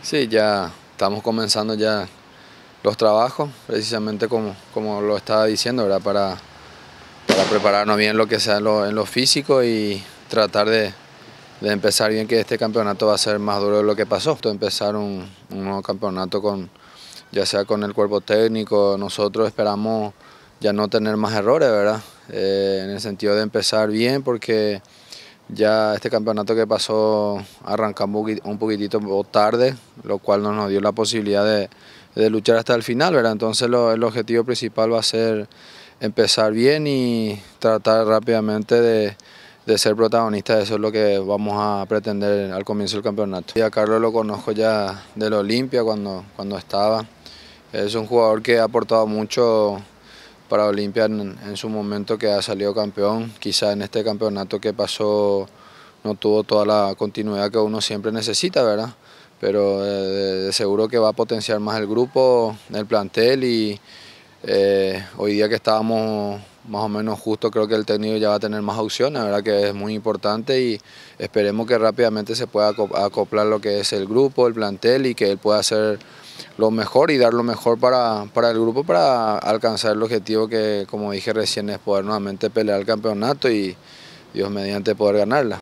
Sí, ya estamos comenzando ya los trabajos, precisamente como lo estaba diciendo, ¿verdad? Para prepararnos bien lo que sea en lo físico y tratar de empezar bien, que este campeonato va a ser más duro de lo que pasó. Empezar un nuevo campeonato ya sea con el cuerpo técnico. Nosotros esperamos ya no tener más errores, ¿verdad? En el sentido de empezar bien, porque ya este campeonato que pasó arrancamos un poquitito tarde, lo cual no nos dio la posibilidad de luchar hasta el final, ¿verdad? Entonces el objetivo principal va a ser empezar bien y tratar rápidamente de ser protagonistas. Eso es lo que vamos a pretender al comienzo del campeonato. Y a Carlos lo conozco ya del Olimpia cuando estaba. Es un jugador que ha aportado mucho para Olimpia en su momento, que ha salido campeón. Quizá en este campeonato que pasó no tuvo toda la continuidad que uno siempre necesita, ¿verdad? Pero de seguro que va a potenciar más el grupo, el plantel, y hoy día que estábamos más o menos justo, creo que el técnico ya va a tener más opciones, ¿verdad? Que es muy importante, y esperemos que rápidamente se pueda acoplar lo que es el grupo, el plantel, y que él pueda hacer lo mejor y dar lo mejor para el grupo, para alcanzar el objetivo que, como dije recién, es poder nuevamente pelear el campeonato y Dios mediante poder ganarla.